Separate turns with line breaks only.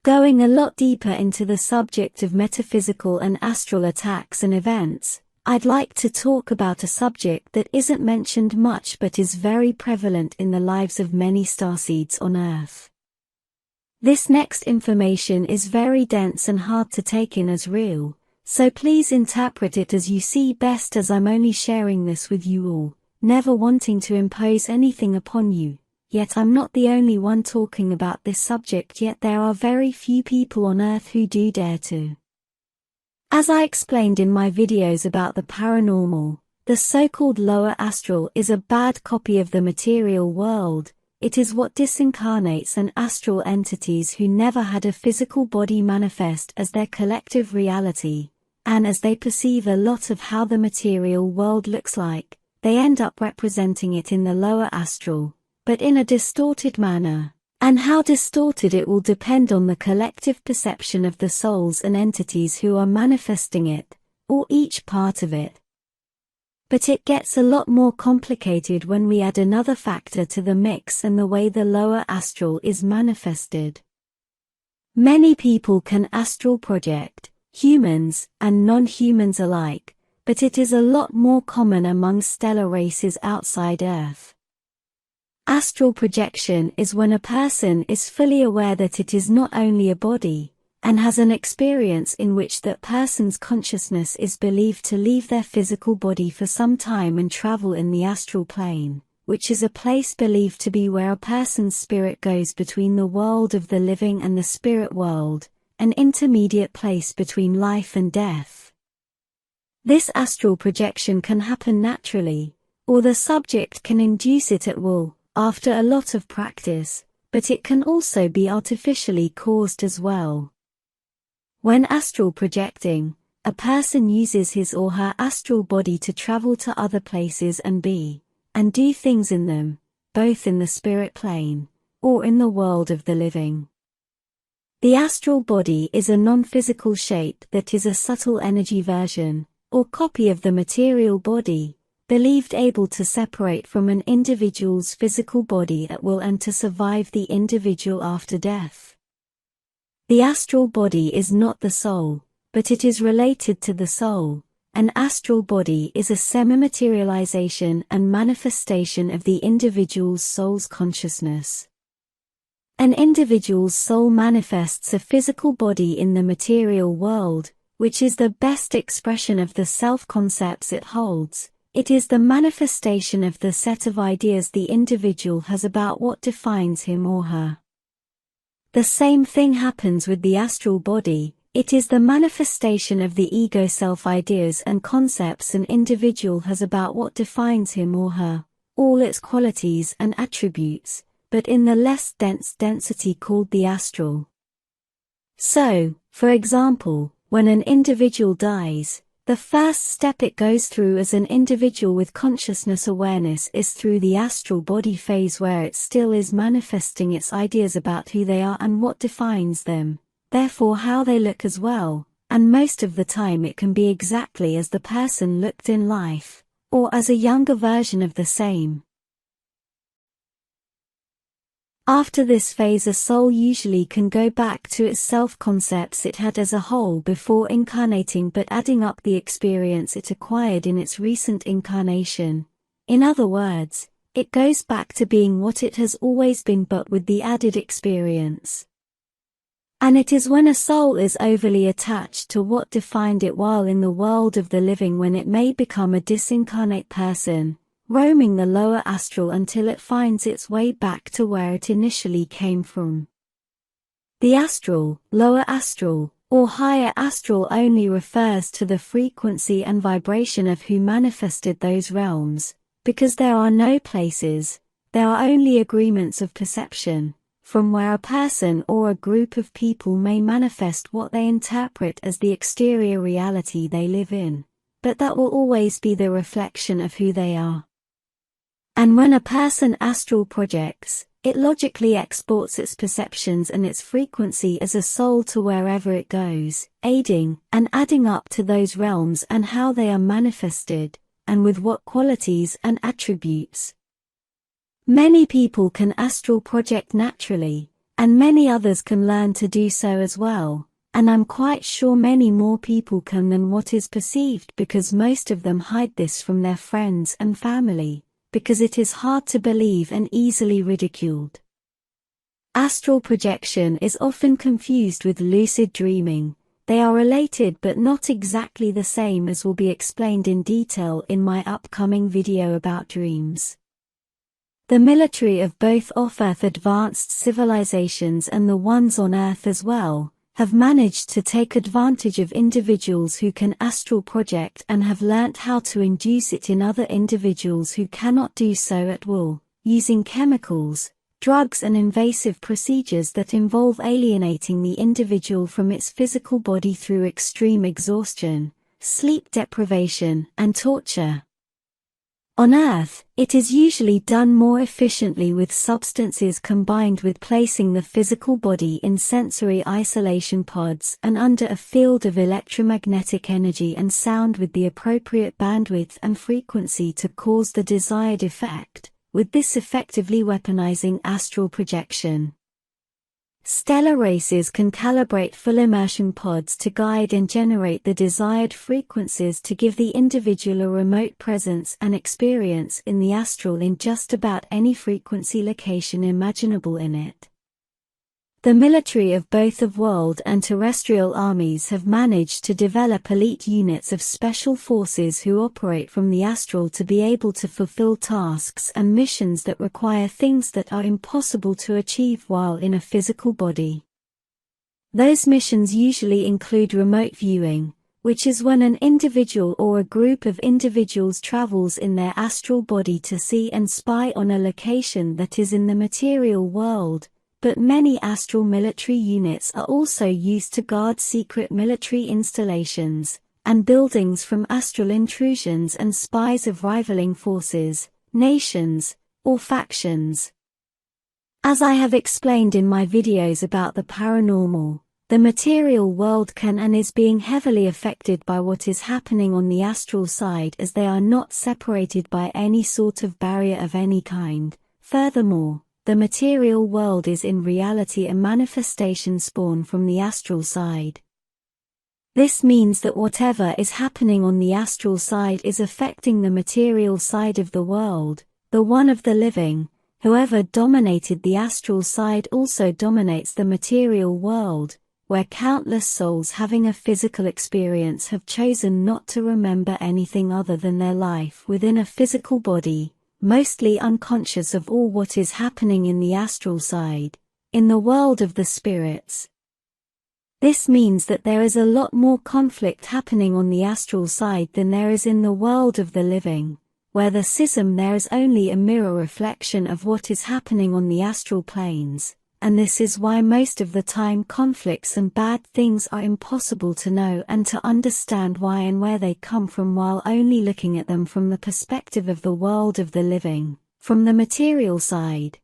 Going a lot deeper into the subject of metaphysical and astral attacks and events, I'd like to talk about a subject that isn't mentioned much but is very prevalent in the lives of many starseeds on Earth. This next information is very dense and hard to take in as real, so please interpret it as you see best, as I'm only sharing this with you all, never wanting to impose anything upon you. Yet I'm not the only one talking about this subject, yet there are very few people on Earth who do dare to. As I explained in my videos about the paranormal, the so-called lower astral is a bad copy of the material world. It is what disincarnates and astral entities who never had a physical body manifest as their collective reality, and as they perceive a lot of how the material world looks like, they end up representing it in the lower astral, but in a distorted manner, and how distorted it will depend on the collective perception of the souls and entities who are manifesting it, or each part of it. But it gets a lot more complicated when we add another factor to the mix, and the way the lower astral is manifested. Many people can astral project, humans and non-humans alike, but it is a lot more common among stellar races outside Earth. Astral projection is when a person is fully aware that it is not only a body, and has an experience in which that person's consciousness is believed to leave their physical body for some time and travel in the astral plane, which is a place believed to be where a person's spirit goes between the world of the living and the spirit world, an intermediate place between life and death. This astral projection can happen naturally, or the subject can induce it at will, after a lot of practice, but it can also be artificially caused as well. When astral projecting, a person uses his or her astral body to travel to other places and do things in them, both in the spirit plane, or in the world of the living. The astral body is a non-physical shape that is a subtle energy version, or copy of the material body, believed able to separate from an individual's physical body at will and to survive the individual after death. The astral body is not the soul, but it is related to the soul. An astral body is a semi-materialization and manifestation of the individual's soul's consciousness. An individual's soul manifests a physical body in the material world, which is the best expression of the self-concepts it holds. It is the manifestation of the set of ideas the individual has about what defines him or her. The same thing happens with the astral body. It is the manifestation of the ego self ideas and concepts an individual has about what defines him or her, all its qualities and attributes, but in the less dense density called the astral. So, for example, when an individual dies, the first step it goes through as an individual with consciousness awareness is through the astral body phase, where it still is manifesting its ideas about who they are and what defines them, therefore how they look as well, and most of the time it can be exactly as the person looked in life, or as a younger version of the same. After this phase, a soul usually can go back to its self-concepts it had as a whole before incarnating, but adding up the experience it acquired in its recent incarnation. In other words, it goes back to being what it has always been, but with the added experience. And it is when a soul is overly attached to what defined it while in the world of the living when it may become a disincarnate person, roaming the lower astral until it finds its way back to where it initially came from. The astral, lower astral, or higher astral only refers to the frequency and vibration of who manifested those realms, because there are no places, there are only agreements of perception, from where a person or a group of people may manifest what they interpret as the exterior reality they live in, but that will always be the reflection of who they are. And when a person astral projects, it logically exports its perceptions and its frequency as a soul to wherever it goes, aiding and adding up to those realms and how they are manifested, and with what qualities and attributes. Many people can astral project naturally, And many others can learn to do so as well, and I'm quite sure many more people can than what is perceived, because most of them hide this from their friends and family, because it is hard to believe and easily ridiculed. Astral projection is often confused with lucid dreaming. They are related but not exactly the same, as will be explained in detail in my upcoming video about dreams. The military of both off-Earth advanced civilizations and the ones on Earth as well, have managed to take advantage of individuals who can astral project and have learnt how to induce it in other individuals who cannot do so at will, using chemicals, drugs and invasive procedures that involve alienating the individual from its physical body through extreme exhaustion, sleep deprivation, and torture. On Earth, it is usually done more efficiently with substances combined with placing the physical body in sensory isolation pods and under a field of electromagnetic energy and sound with the appropriate bandwidth and frequency to cause the desired effect, with this effectively weaponizing astral projection. Stellar races can calibrate full immersion pods to guide and generate the desired frequencies to give the individual a remote presence and experience in the astral in just about any frequency location imaginable in it. The military of both of world and terrestrial armies have managed to develop elite units of special forces who operate from the astral to be able to fulfill tasks and missions that require things that are impossible to achieve while in a physical body. Those missions usually include remote viewing, which is when an individual or a group of individuals travels in their astral body to see and spy on a location that is in the material world. But many astral military units are also used to guard secret military installations and buildings from astral intrusions and spies of rivaling forces, nations, or factions. As I have explained in my videos about the paranormal, the material world can and is being heavily affected by what is happening on the astral side, as they are not separated by any sort of barrier of any kind. Furthermore, the material world is in reality a manifestation spawn from the astral side. This means that whatever is happening on the astral side is affecting the material side of the world, the one of the living. Whoever dominated the astral side also dominates the material world, where countless souls having a physical experience have chosen not to remember anything other than their life within a physical body, mostly unconscious of all what is happening in the astral side, in the world of the spirits. This means that there is a lot more conflict happening on the astral side than there is in the world of the living, where the schism there is only a mirror reflection of what is happening on the astral planes, and this is why most of the time conflicts and bad things are impossible to know and to understand why and where they come from while only looking at them from the perspective of the world of the living, from the material side.